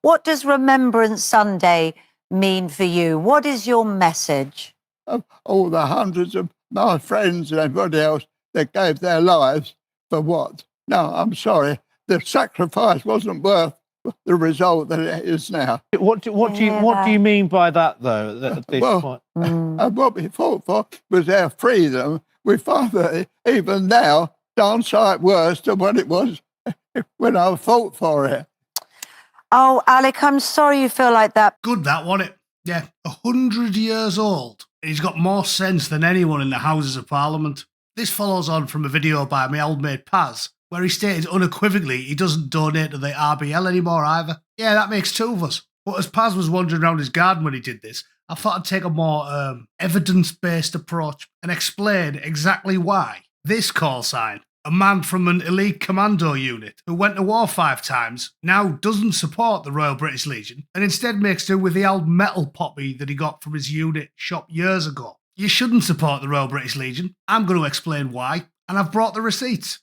What does Remembrance Sunday mean for you? What is your message? Of all the hundreds of my friends and everybody else that gave their lives for what? No, I'm sorry. The sacrifice wasn't worth the result that it is now. What do you mean by that, though? At this point? What we fought for was our freedom. We find that even now, downsight worse than what it was when I fought for it. Oh, Alec, I'm sorry you feel like that. Good, that, wasn't it? Yeah, 100 years old. He's got more sense than anyone in the Houses of Parliament. This follows on from a video by my old mate Paz, where he stated unequivocally he doesn't donate to the RBL anymore either. Yeah, that makes two of us. But as Paz was wandering around his garden when he did this, I thought I'd take a more evidence-based approach and explain exactly why this call sign, a man from an elite commando unit who went to war 5 times, now doesn't support the Royal British Legion and instead makes do with the old metal poppy that he got from his unit shop years ago. You shouldn't support the Royal British Legion. I'm going to explain why, and I've brought the receipts.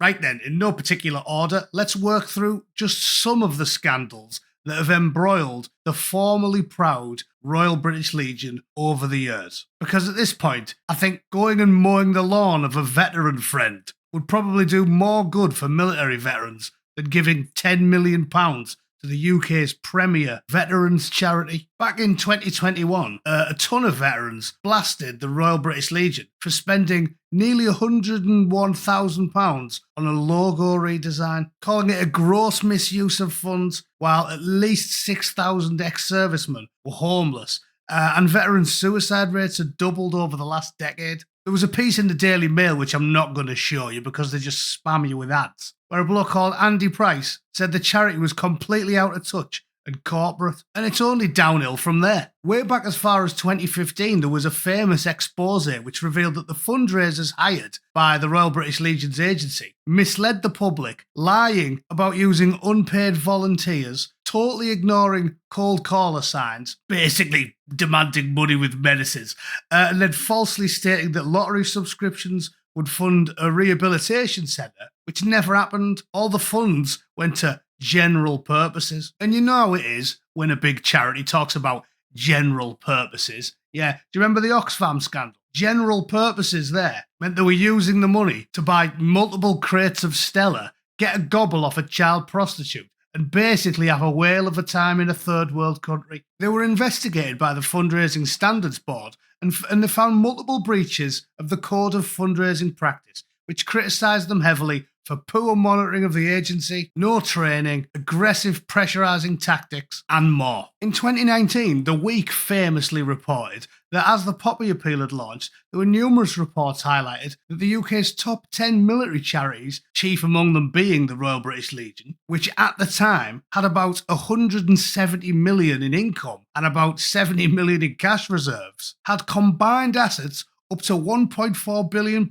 Right then, in no particular order, let's work through just some of the scandals that have embroiled the formerly proud Royal British Legion over the years. Because at this point, I think going and mowing the lawn of a veteran friend would probably do more good for military veterans than giving £10 million to the UK's premier veterans charity. Back in 2021, a ton of veterans blasted the Royal British Legion for spending nearly £101,000 on a logo redesign, calling it a gross misuse of funds, while at least 6,000 ex-servicemen were homeless, and veteran suicide rates had doubled over the last decade. There was a piece in the Daily Mail, which I'm not going to show you because they just spam you with ads, where a bloke called Andy Price said the charity was completely out of touch and corporate, and it's only downhill from there. Way back as far as 2015, there was a famous expose which revealed that the fundraisers hired by the Royal British Legion's agency misled the public, lying about using unpaid volunteers, totally ignoring cold caller signs, basically demanding money with menaces, and then falsely stating that lottery subscriptions would fund a rehabilitation centre, which never happened. All the funds went to general purposes. And you know how it is when a big charity talks about general purposes. Yeah, do you remember the Oxfam scandal? General purposes there meant they were using the money to buy multiple crates of Stella, get a gobble off a child prostitute, and basically have a whale of a time in a third world country. They were investigated by the Fundraising Standards Board and they found multiple breaches of the Code of Fundraising Practice, which criticised them heavily for poor monitoring of the agency, no training, aggressive pressurising tactics, and more. In 2019, The Week famously reported that as the Poppy Appeal had launched, there were numerous reports highlighted that the UK's top 10 military charities, chief among them being the Royal British Legion, which at the time had about 170 million in income and about 70 million in cash reserves, had combined assets up to £1.4 billion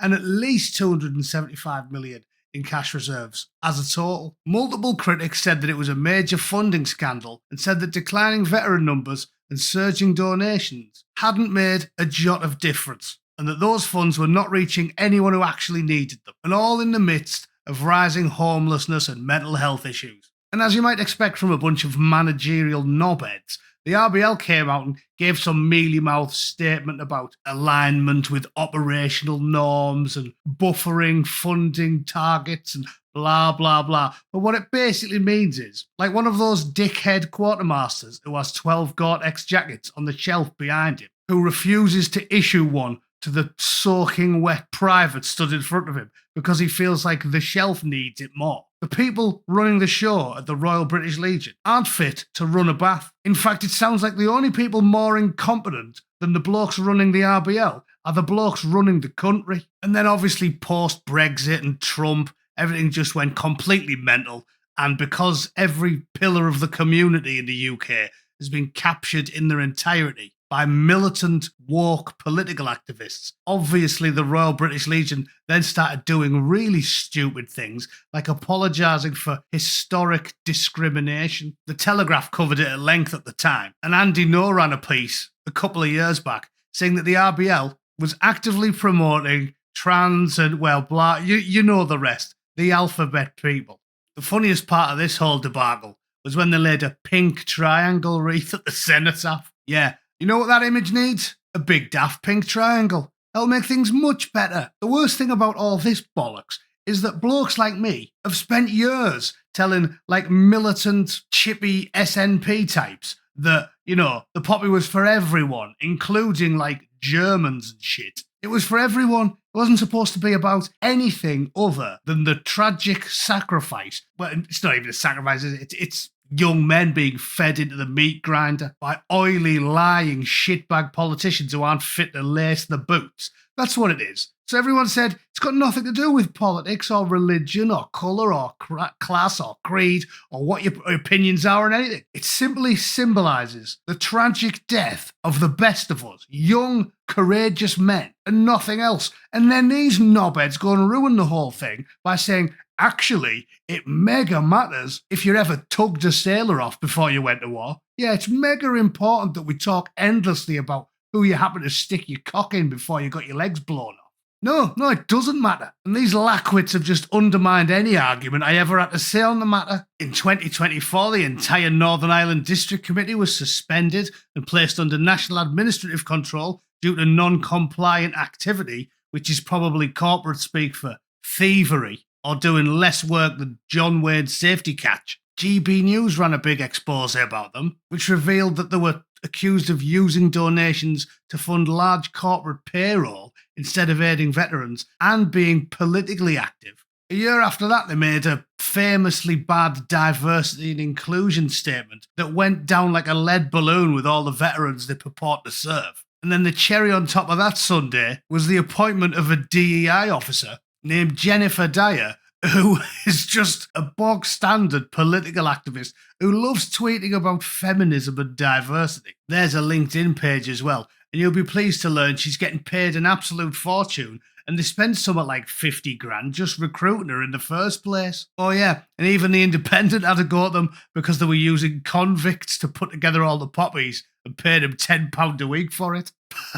and at least 275 million in cash reserves as a total. Multiple critics said that it was a major funding scandal and said that declining veteran numbers and surging donations hadn't made a jot of difference and that those funds were not reaching anyone who actually needed them, and all in the midst of rising homelessness and mental health issues. And as you might expect from a bunch of managerial knobheads, the RBL came out and gave some mealy-mouthed statement about alignment with operational norms and buffering funding targets and blah, blah, blah. But what it basically means is, like one of those dickhead quartermasters who has 12 Gore-Tex jackets on the shelf behind him, who refuses to issue one to the soaking wet private stood in front of him because he feels like the shelf needs it more. The people running the show at the Royal British Legion aren't fit to run a bath. In fact, it sounds like the only people more incompetent than the blokes running the RBL are the blokes running the country. And then obviously post-Brexit and Trump, everything just went completely mental. And because every pillar of the community in the UK has been captured in their entirety by militant, woke political activists, obviously the Royal British Legion then started doing really stupid things, like apologising for historic discrimination. The Telegraph covered it at length at the time, and Andy Noah ran a piece a couple of years back saying that the RBL was actively promoting trans and, well, blah. You know the rest. The alphabet people. The funniest part of this whole debacle was when they laid a pink triangle wreath at the cenotaph. Yeah, you know what that image needs? A big daft pink triangle. That'll make things much better. The worst thing about all this bollocks is that blokes like me have spent years telling, like, militant, chippy SNP types that, you know, the poppy was for everyone, including, like, Germans and shit. It was for everyone. It wasn't supposed to be about anything other than the tragic sacrifice. Well, it's not even a sacrifice, is it? It's young men being fed into the meat grinder by oily, lying, shitbag politicians who aren't fit to lace the boots. That's what it is. So everyone said it's got nothing to do with politics or religion or colour or class or creed or what your opinions are and anything. It simply symbolises the tragic death of the best of us, young, courageous men, and nothing else. And then these knobheads go and ruin the whole thing by saying, actually, it mega matters if you ever tugged a sailor off before you went to war. Yeah, it's mega important that we talk endlessly about who you happen to stick your cock in before you got your legs blown off. No, it doesn't matter. And these lackwits have just undermined any argument I ever had to say on the matter. In 2024, the entire Northern Ireland District Committee was suspended and placed under national administrative control due to non-compliant activity, which is probably corporate speak for thievery or doing less work than John Wayne's safety catch. GB News ran a big expose about them, which revealed that they were accused of using donations to fund large corporate payroll instead of aiding veterans and being politically active. A year after that, they made a famously bad diversity and inclusion statement that went down like a lead balloon with all the veterans they purport to serve. And then the cherry on top of that sundae was the appointment of a DEI officer named Jennifer Dyer, who is just a bog-standard political activist who loves tweeting about feminism and diversity. There's a LinkedIn page as well, and you'll be pleased to learn she's getting paid an absolute fortune, and they spend something like 50 grand just recruiting her in the first place. Oh yeah, and even The Independent had to go at them because they were using convicts to put together all the poppies and paid them £10 a week for it.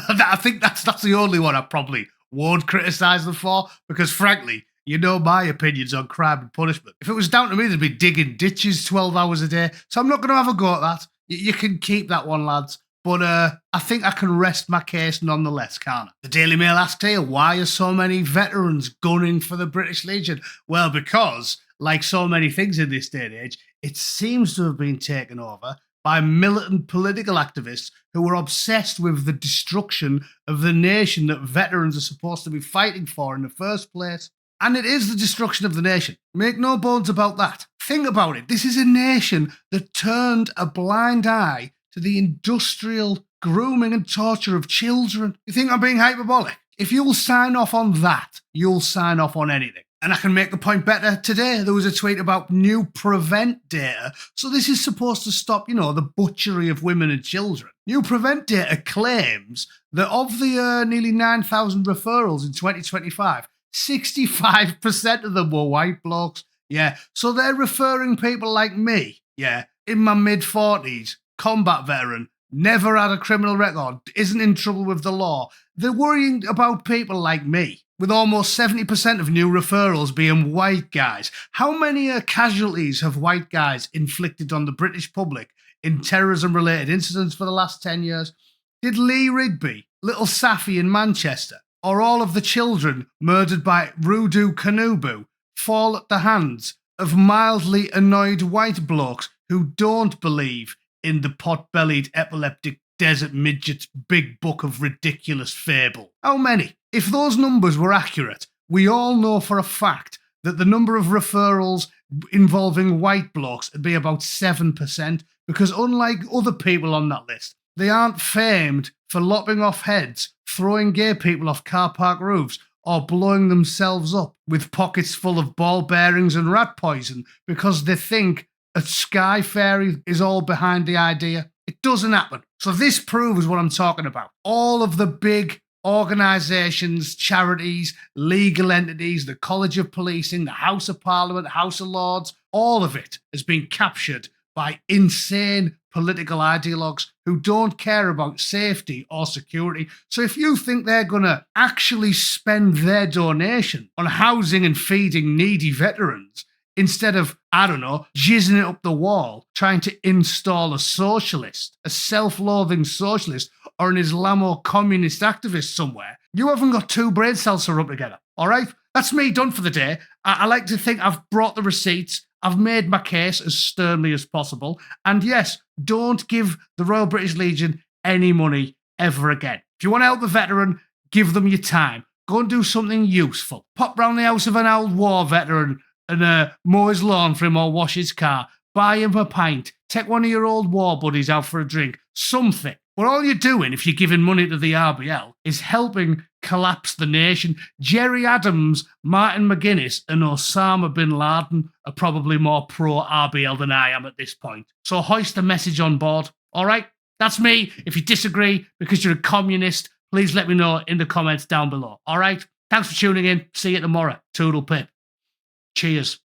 I think that's the only one I probably won't criticise them for, because frankly, you know my opinions on crime and punishment. If it was down to me, they'd be digging ditches 12 hours a day. So I'm not going to have a go at that. You can keep that one, lads. But I think I can rest my case nonetheless, can't I? The Daily Mail asked here, why are so many veterans gunning for the British Legion? Well, because, like so many things in this day and age, it seems to have been taken over by militant political activists who were obsessed with the destruction of the nation that veterans are supposed to be fighting for in the first place. And it is the destruction of the nation. Make no bones about that. Think about it. This is a nation that turned a blind eye to the industrial grooming and torture of children. You think I'm being hyperbolic? If you'll sign off on that, you'll sign off on anything. And I can make the point better today. There was a tweet about new prevent data. So this is supposed to stop, the butchery of women and children. New prevent data claims that of the nearly 9,000 referrals in 2025, 65% of them were white blokes. Yeah, so they're referring people like me, in my mid-40s, combat veteran, never had a criminal record, isn't in trouble with the law. They're worrying about people like me, with almost 70% of new referrals being white guys. How many casualties have white guys inflicted on the British public in terrorism-related incidents for the last 10 years? Did Lee Rigby, little Safi in Manchester, or all of the children murdered by Rudu Kanubu fall at the hands of mildly annoyed white blokes who don't believe in the pot-bellied epileptic desert midget's big book of ridiculous fable? How many? If those numbers were accurate, we all know for a fact that the number of referrals involving white blokes would be about 7%, because unlike other people on that list, they aren't famed for lopping off heads, throwing gay people off car park roofs, or blowing themselves up with pockets full of ball bearings and rat poison because they think a sky fairy is all behind the idea. It doesn't happen. So this proves what I'm talking about. All of the big organisations, charities, legal entities, the College of Policing, the House of Parliament, House of Lords, all of it has been captured by insane political ideologues who don't care about safety or security. So if you think they're going to actually spend their donation on housing and feeding needy veterans instead of, I don't know, jizzing it up the wall, trying to install a socialist, a self-loathing socialist, or an Islamo-communist activist somewhere, you haven't got two brain cells to rub together, all right? That's me done for the day. I like to think I've brought the receipts. I've made my case as sternly as possible. And yes, don't give the Royal British Legion any money ever again. If you want to help the veteran, give them your time. Go and do something useful. Pop round the house of an old war veteran and mow his lawn for him or wash his car. Buy him a pint. Take one of your old war buddies out for a drink. Something. But all you're doing, if you're giving money to the RBL, is helping collapse the nation. Jerry Adams, Martin McGuinness, and Osama bin Laden are probably more pro-RBL than I am at this point. So hoist the message on board. All right? That's me. If you disagree because you're a communist, please let me know in the comments down below. All right? Thanks for tuning in. See you tomorrow. Toodle pip. Cheers.